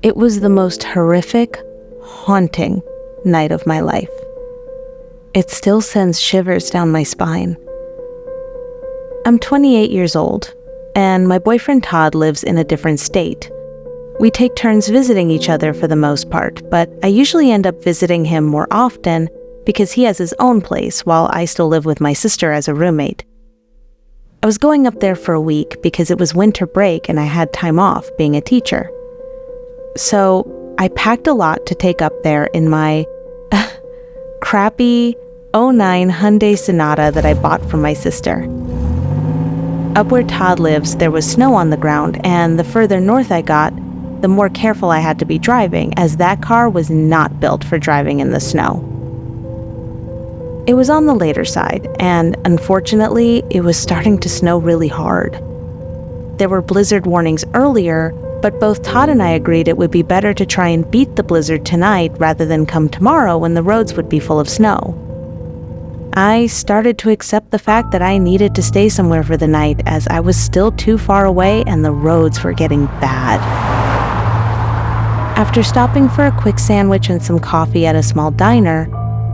It was the most horrific, haunting night of my life. It still sends shivers down my spine. I'm 28 years old, and my boyfriend Todd lives in a different state. We take turns visiting each other for the most part, but I usually end up visiting him more often because he has his own place while I still live with my sister as a roommate. I was going up there for a week because it was winter break and I had time off being a teacher. So I packed a lot to take up there in my crappy '09 Hyundai Sonata that I bought from my sister. Up where Todd lives, there was snow on the ground, and the further north I got, the more careful I had to be driving, as that car was not built for driving in the snow. It was on the later side, and unfortunately, it was starting to snow really hard. There were blizzard warnings earlier, but both Todd and I agreed it would be better to try and beat the blizzard tonight rather than come tomorrow when the roads would be full of snow. I started to accept the fact that I needed to stay somewhere for the night as I was still too far away and the roads were getting bad. After stopping for a quick sandwich and some coffee at a small diner,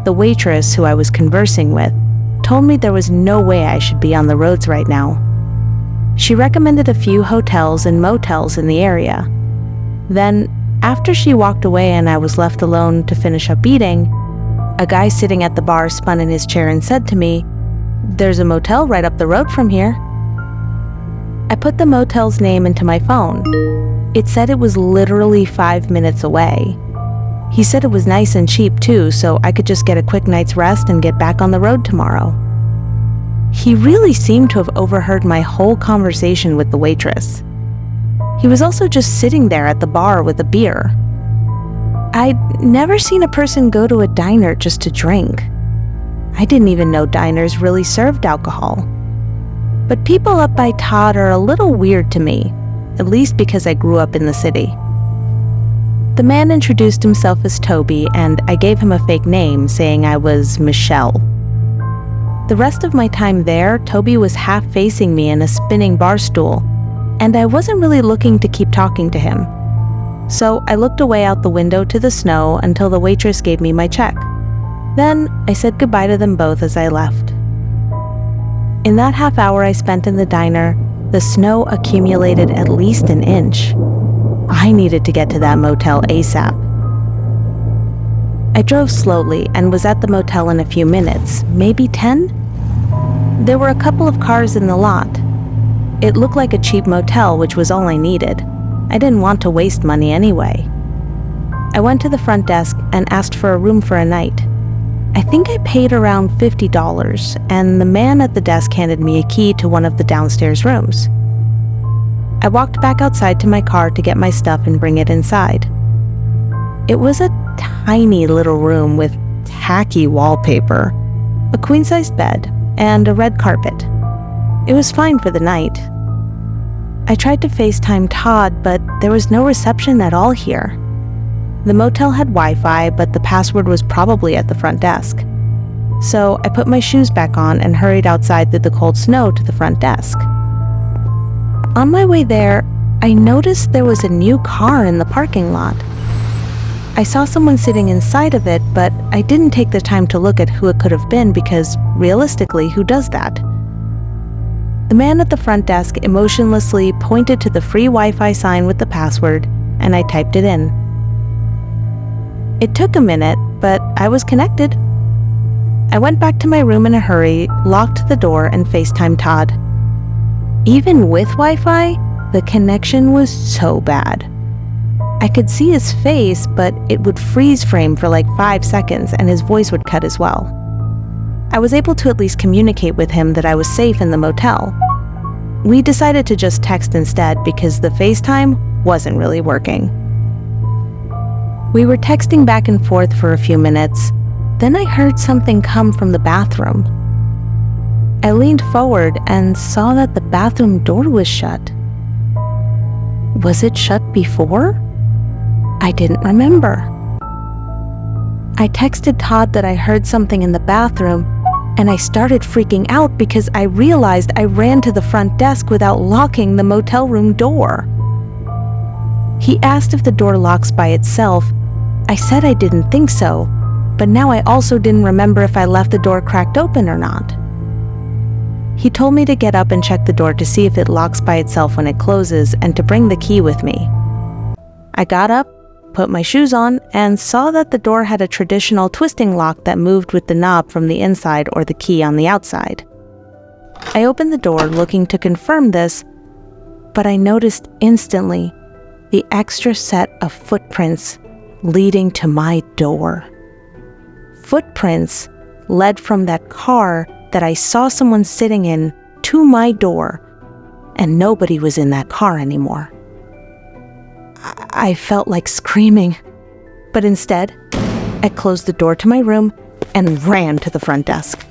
the waitress who I was conversing with told me there was no way I should be on the roads right now. She recommended a few hotels and motels in the area. Then, after she walked away and I was left alone to finish up eating, a guy sitting at the bar spun in his chair and said to me, "There's a motel right up the road from here." I put the motel's name into my phone. It said it was literally 5 minutes away. He said it was nice and cheap too, so I could just get a quick night's rest and get back on the road tomorrow. He really seemed to have overheard my whole conversation with the waitress. He was also just sitting there at the bar with a beer. I'd never seen a person go to a diner just to drink. I didn't even know diners really served alcohol. But people up by Todd are a little weird to me, at least because I grew up in the city. The man introduced himself as Toby, and I gave him a fake name, saying I was Michelle. The rest of my time there, Toby was half facing me in a spinning bar stool, and I wasn't really looking to keep talking to him. So I looked away out the window to the snow until the waitress gave me my check. Then I said goodbye to them both as I left. In that half hour I spent in the diner, the snow accumulated at least an inch. I needed to get to that motel ASAP. I drove slowly and was at the motel in a few minutes, maybe 10? There were a couple of cars in the lot. It looked like a cheap motel, which was all I needed. I didn't want to waste money anyway. I went to the front desk and asked for a room for a night. I think I paid around $50, and the man at the desk handed me a key to one of the downstairs rooms. I walked back outside to my car to get my stuff and bring it inside. It was a tiny little room with tacky wallpaper, a queen-sized bed, and a red carpet. It was fine for the night. I tried to FaceTime Todd, but there was no reception at all here. The motel had Wi-Fi, but the password was probably at the front desk. So I put my shoes back on and hurried outside through the cold snow to the front desk. On my way there, I noticed there was a new car in the parking lot. I saw someone sitting inside of it, but I didn't take the time to look at who it could have been because, realistically, who does that? The man at the front desk emotionlessly pointed to the free Wi-Fi sign with the password, and I typed it in. It took a minute, but I was connected. I went back to my room in a hurry, locked the door, and FaceTimed Todd. Even with Wi-Fi, the connection was so bad. I could see his face, but it would freeze frame for like 5 seconds and his voice would cut as well. I was able to at least communicate with him that I was safe in the motel. We decided to just text instead because the FaceTime wasn't really working. We were texting back and forth for a few minutes. Then I heard something come from the bathroom. I leaned forward and saw that the bathroom door was shut. Was it shut before? I didn't remember. I texted Todd that I heard something in the bathroom, and I started freaking out because I realized I ran to the front desk without locking the motel room door. He asked if the door locks by itself. I said I didn't think so, but now I also didn't remember if I left the door cracked open or not. He told me to get up and check the door to see if it locks by itself when it closes and to bring the key with me. I got up, put my shoes on, and saw that the door had a traditional twisting lock that moved with the knob from the inside or the key on the outside. I opened the door looking to confirm this, but I noticed instantly the extra set of footprints leading to my door. Footprints led from that car that I saw someone sitting in to my door, and nobody was in that car anymore. I felt like screaming, but instead, I closed the door to my room and ran to the front desk.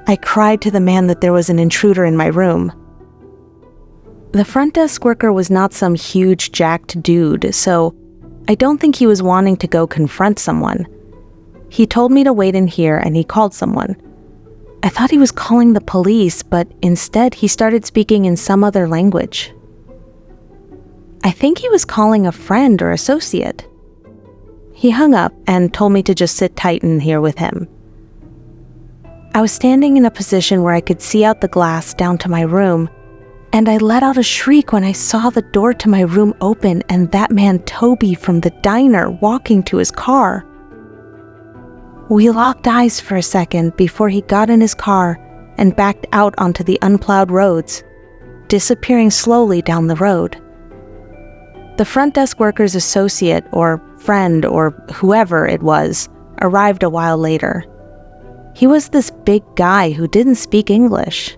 I cried to the man that there was an intruder in my room. The front desk worker was not some huge jacked dude, so I don't think he was wanting to go confront someone. He told me to wait in here and he called someone. I thought he was calling the police, but instead he started speaking in some other language. I think he was calling a friend or associate. He hung up and told me to just sit tight in here with him. I was standing in a position where I could see out the glass down to my room, and I let out a shriek when I saw the door to my room open and that man Toby from the diner walking to his car. We locked eyes for a second before he got in his car and backed out onto the unplowed roads, disappearing slowly down the road. The front desk worker's associate or friend or whoever it was arrived a while later. He was this big guy who didn't speak English.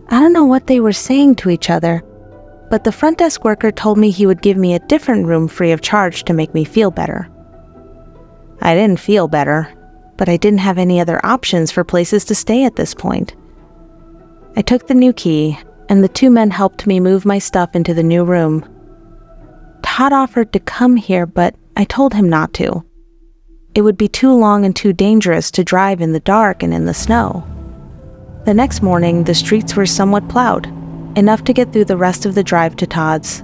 I don't know what they were saying to each other, but the front desk worker told me he would give me a different room free of charge to make me feel better. I didn't feel better, but I didn't have any other options for places to stay at this point. I took the new key, and the two men helped me move my stuff into the new room. Todd offered to come here, but I told him not to. It would be too long and too dangerous to drive in the dark and in the snow. The next morning, the streets were somewhat plowed, enough to get through the rest of the drive to Todd's.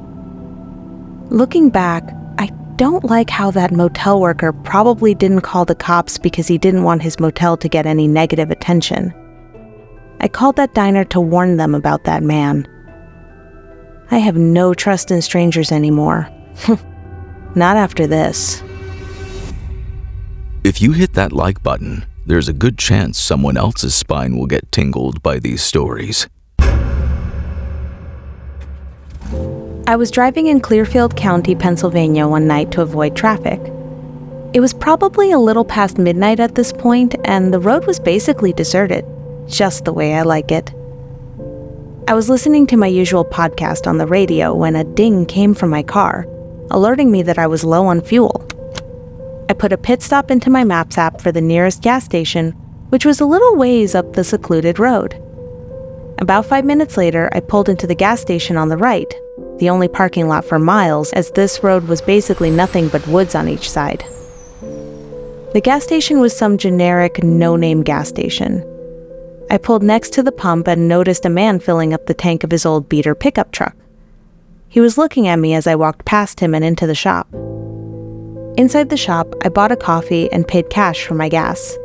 Looking back, I don't like how that motel worker probably didn't call the cops because he didn't want his motel to get any negative attention. I called that diner to warn them about that man. I have no trust in strangers anymore. Not after this. If you hit that like button, there's a good chance someone else's spine will get tingled by these stories. I was driving in Clearfield County, Pennsylvania one night to avoid traffic. It was probably a little past midnight at this point, and the road was basically deserted, just the way I like it. I was listening to my usual podcast on the radio when a ding came from my car, alerting me that I was low on fuel. I put a pit stop into my Maps app for the nearest gas station, which was a little ways up the secluded road. About 5 minutes later, I pulled into the gas station on the right, the only parking lot for miles, as this road was basically nothing but woods on each side. The gas station was some generic, no-name gas station. I pulled next to the pump and noticed a man filling up the tank of his old beater pickup truck. He was looking at me as I walked past him and into the shop. Inside the shop, I bought a coffee and paid cash for my gas.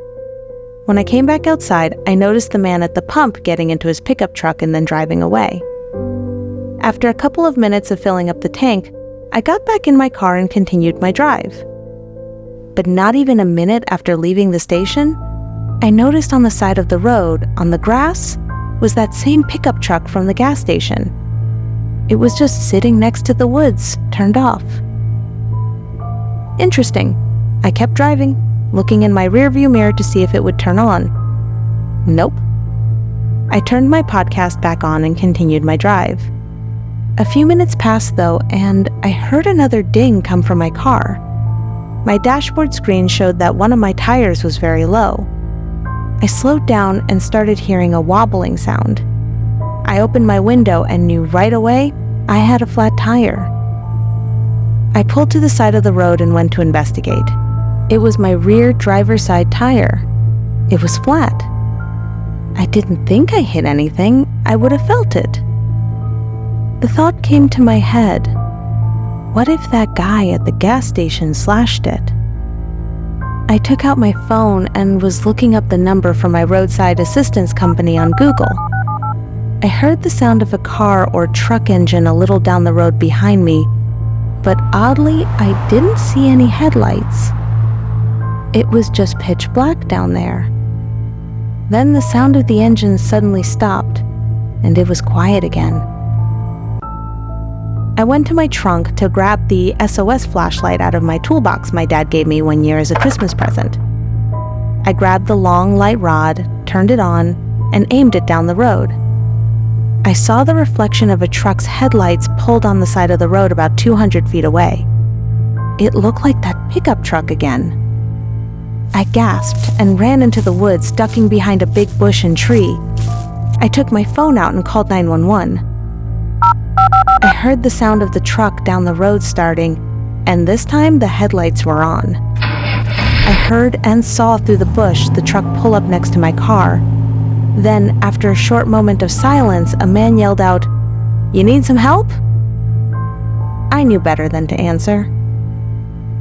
When I came back outside, I noticed the man at the pump getting into his pickup truck and then driving away. After a couple of minutes of filling up the tank, I got back in my car and continued my drive. But not even a minute after leaving the station, I noticed on the side of the road, on the grass, was that same pickup truck from the gas station. It was just sitting next to the woods, turned off. Interesting. I kept driving, looking in my rearview mirror to see if it would turn on. Nope. I turned my podcast back on and continued my drive. A few minutes passed though, and I heard another ding come from my car. My dashboard screen showed that one of my tires was very low. I slowed down and started hearing a wobbling sound. I opened my window and knew right away I had a flat tire. I pulled to the side of the road and went to investigate. It was my rear driver's side tire. It was flat. I didn't think I hit anything. I would have felt it. The thought came to my head. what if that guy at the gas station slashed it? I took out my phone and was looking up the number for my roadside assistance company on Google. I heard the sound of a car or truck engine a little down the road behind me, but oddly, I didn't see any headlights. It was just pitch black down there. Then the sound of the engine suddenly stopped, and it was quiet again. I went to my trunk to grab the SOS flashlight out of my toolbox my dad gave me one year as a Christmas present. I grabbed the long, light rod, turned it on, and aimed it down the road. I saw the reflection of a truck's headlights pulled on the side of the road about 200 feet away. It looked like that pickup truck again. I gasped and ran into the woods, ducking behind a big bush and tree. I took my phone out and called 911. I heard the sound of the truck down the road starting, and this time the headlights were on. I heard and saw through the bush the truck pull up next to my car. Then, after a short moment of silence, a man yelled out, "You need some help?" I knew better than to answer.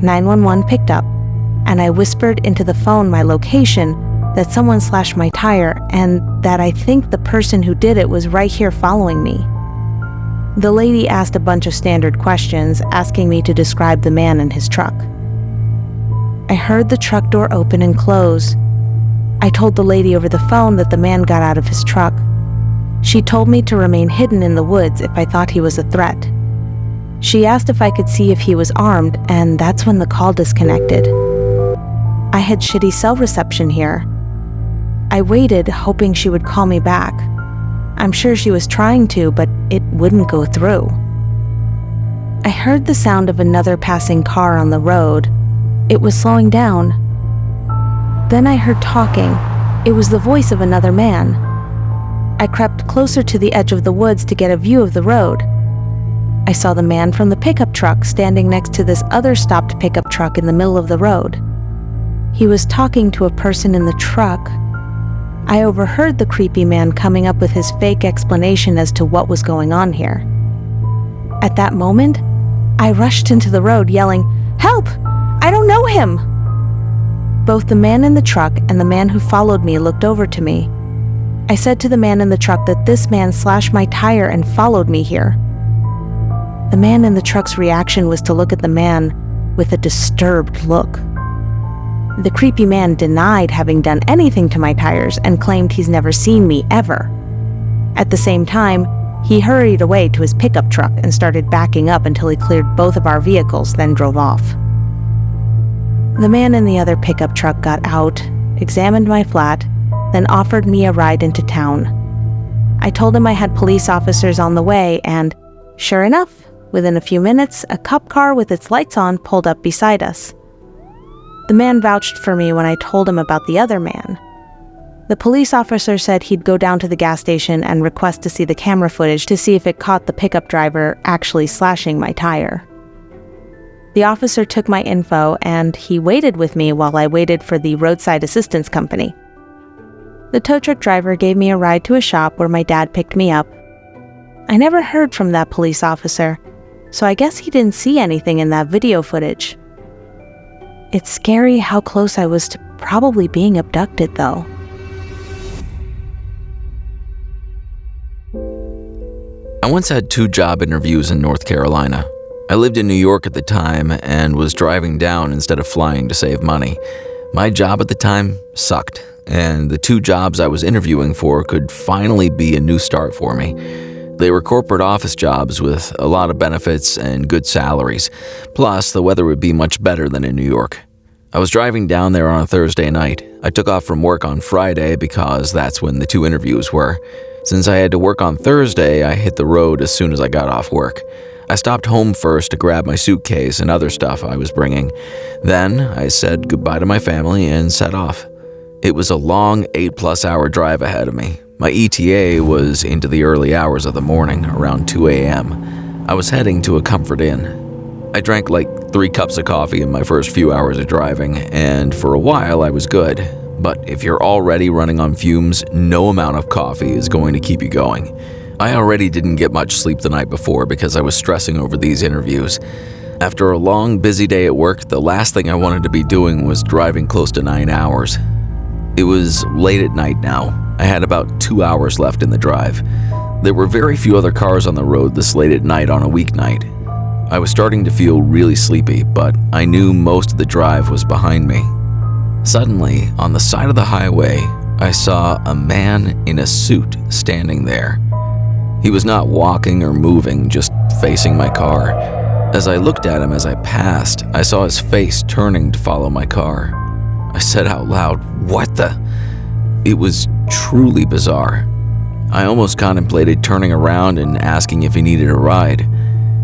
911 picked up, and I whispered into the phone my location, that someone slashed my tire, and that I think the person who did it was right here following me. The lady asked a bunch of standard questions, asking me to describe the man and his truck. I heard the truck door open and close. I told the lady over the phone that the man got out of his truck. She told me to remain hidden in the woods if I thought he was a threat. She asked if I could see if he was armed, and that's when the call disconnected. I had shitty cell reception here. I waited, hoping she would call me back. I'm sure she was trying to, but it wouldn't go through. I heard the sound of another passing car on the road. It was slowing down. Then I heard talking. It was the voice of another man. I crept closer to the edge of the woods to get a view of the road. I saw the man from the pickup truck standing next to this other stopped pickup truck in the middle of the road. He was talking to a person in the truck. I overheard the creepy man coming up with his fake explanation as to what was going on here. At that moment, I rushed into the road yelling, "Help! I don't know him!" Both the man in the truck and the man who followed me looked over to me. I said to the man in the truck that this man slashed my tire and followed me here. The man in the truck's reaction was to look at the man with a disturbed look. The creepy man denied having done anything to my tires and claimed he's never seen me ever. At the same time, he hurried away to his pickup truck and started backing up until he cleared both of our vehicles, then drove off. The man in the other pickup truck got out, examined my flat, then offered me a ride into town. I told him I had police officers on the way, and sure enough, within a few minutes, a cop car with its lights on pulled up beside us. The man vouched for me when I told him about the other man. The police officer said he'd go down to the gas station and request to see the camera footage to see if it caught the pickup driver actually slashing my tire. The officer took my info, and he waited with me while I waited for the roadside assistance company. The tow truck driver gave me a ride to a shop where my dad picked me up. I never heard from that police officer, so I guess he didn't see anything in that video footage. It's scary how close I was to probably being abducted, though. I once had 2 job interviews in North Carolina. I lived in New York at the time and was driving down instead of flying to save money. My job at the time sucked, and the 2 jobs I was interviewing for could finally be a new start for me. They were corporate office jobs with a lot of benefits and good salaries. Plus, the weather would be much better than in New York. I was driving down there on a Thursday night. I took off from work on Friday because that's when the 2 interviews were. Since I had to work on Thursday, I hit the road as soon as I got off work. I stopped home first to grab my suitcase and other stuff I was bringing. Then I said goodbye to my family and set off. It was a long 8+ hour drive ahead of me. My ETA was into the early hours of the morning, around 2 a.m. I was heading to a Comfort Inn. I drank like 3 cups of coffee in my first few hours of driving, and for a while I was good. But if you're already running on fumes, no amount of coffee is going to keep you going. I already didn't get much sleep the night before because I was stressing over these interviews. After a long, busy day at work, the last thing I wanted to be doing was driving close to 9 hours. It was late at night now. I had about 2 hours left in the drive. There were very few other cars on the road this late at night on a weeknight. I was starting to feel really sleepy, but I knew most of the drive was behind me. Suddenly, on the side of the highway, I saw a man in a suit standing there. He was not walking or moving, just facing my car. As I looked at him as I passed, I saw his face turning to follow my car. I said out loud, "What the?" It was truly bizarre. I almost contemplated turning around and asking if he needed a ride.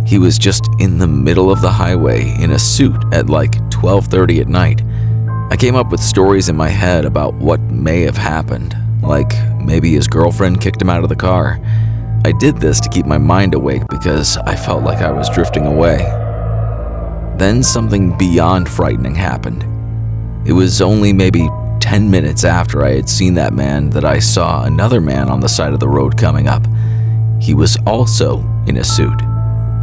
He was just in the middle of the highway in a suit at like 12:30 at night. I came up with stories in my head about what may have happened, like maybe his girlfriend kicked him out of the car. I did this to keep my mind awake because I felt like I was drifting away. Then something beyond frightening happened. It was only maybe 10 minutes after I had seen that man that I saw another man on the side of the road coming up. He was also in a suit,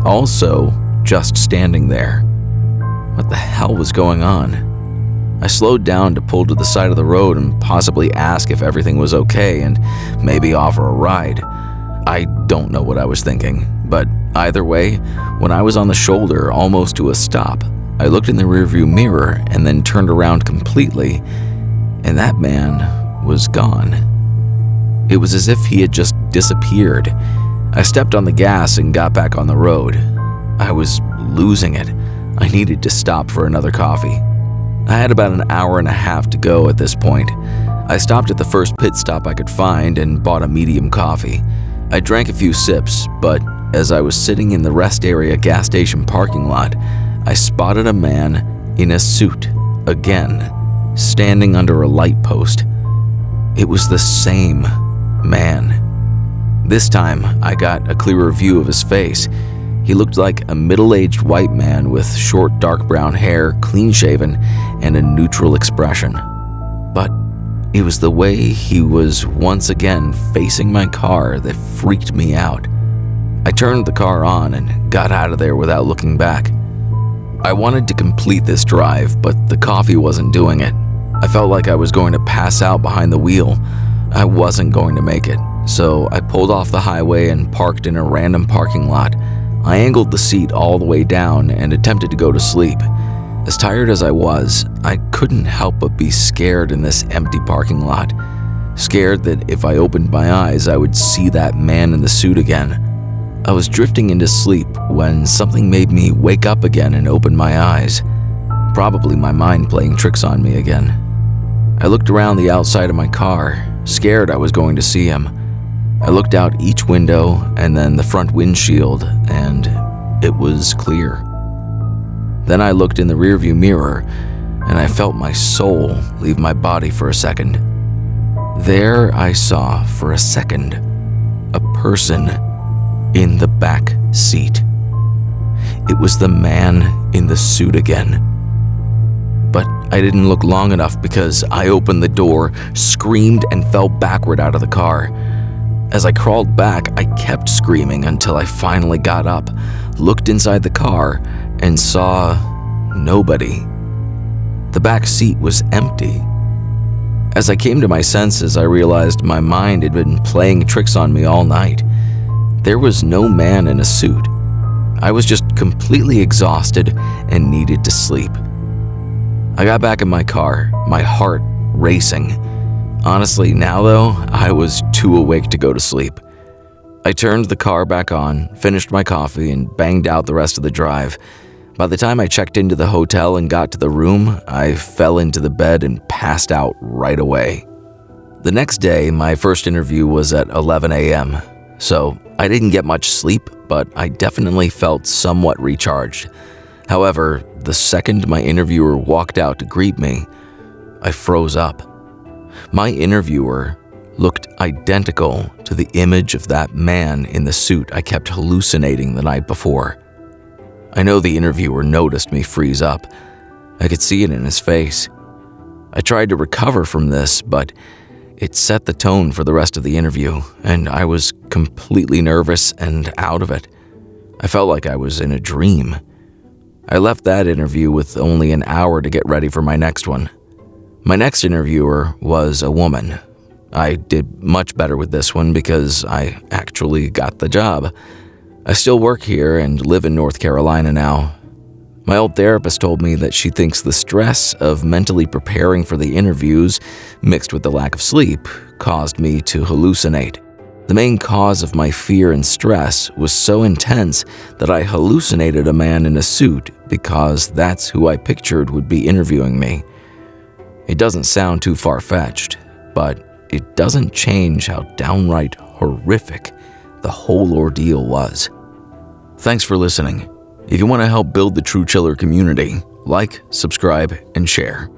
also just standing there. What the hell was going on? I slowed down to pull to the side of the road and possibly ask if everything was okay and maybe offer a ride. I don't know what I was thinking, but either way, when I was on the shoulder almost to a stop, I looked in the rearview mirror and then turned around completely, and that man was gone. It was as if he had just disappeared. I stepped on the gas and got back on the road. I was losing it. I needed to stop for another coffee. I had about an hour and a half to go at this point. I stopped at the first pit stop I could find and bought a medium coffee. I drank a few sips, but as I was sitting in the rest area gas station parking lot, I spotted a man in a suit, again, standing under a light post. It was the same man. This time, I got a clearer view of his face. He looked like a middle-aged white man with short dark brown hair, clean-shaven, and a neutral expression. But it was the way he was once again facing my car that freaked me out. I turned the car on and got out of there without looking back. I wanted to complete this drive, but the coffee wasn't doing it. I felt like I was going to pass out behind the wheel. I wasn't going to make it, so I pulled off the highway and parked in a random parking lot. I angled the seat all the way down and attempted to go to sleep. As tired as I was, I couldn't help but be scared in this empty parking lot. Scared that if I opened my eyes, I would see that man in the suit again. I was drifting into sleep when something made me wake up again and open my eyes. Probably my mind playing tricks on me again. I looked around the outside of my car, scared I was going to see him. I looked out each window and then the front windshield, and it was clear. Then I looked in the rearview mirror, and I felt my soul leave my body for a second. There I saw, for a second, a person in the back seat. It was the man in the suit again. But I didn't look long enough because I opened the door, screamed, and fell backward out of the car. As I crawled back, I kept screaming until I finally got up, looked inside the car, and saw nobody. The back seat was empty. As I came to my senses, I realized my mind had been playing tricks on me all night. There was no man in a suit. I was just completely exhausted and needed to sleep. I got back in my car, my heart racing. Honestly, now though, I was too awake to go to sleep. I turned the car back on, finished my coffee, and banged out the rest of the drive. By the time I checked into the hotel and got to the room, I fell into the bed and passed out right away. The next day, my first interview was at 11 a.m., so I didn't get much sleep, but I definitely felt somewhat recharged. However, the second my interviewer walked out to greet me, I froze up. My interviewer looked identical to the image of that man in the suit I kept hallucinating the night before. I know the interviewer noticed me freeze up. I could see it in his face. I tried to recover from this, but it set the tone for the rest of the interview, and I was completely nervous and out of it. I felt like I was in a dream. I left that interview with only an hour to get ready for my next one. My next interviewer was a woman. I did much better with this one because I actually got the job. I still work here and live in North Carolina now. My old therapist told me that she thinks the stress of mentally preparing for the interviews, mixed with the lack of sleep, caused me to hallucinate. The main cause of my fear and stress was so intense that I hallucinated a man in a suit because that's who I pictured would be interviewing me. It doesn't sound too far-fetched, but it doesn't change how downright horrific the whole ordeal was. Thanks for listening. If you want to help build the True Chiller community, like, subscribe, and share.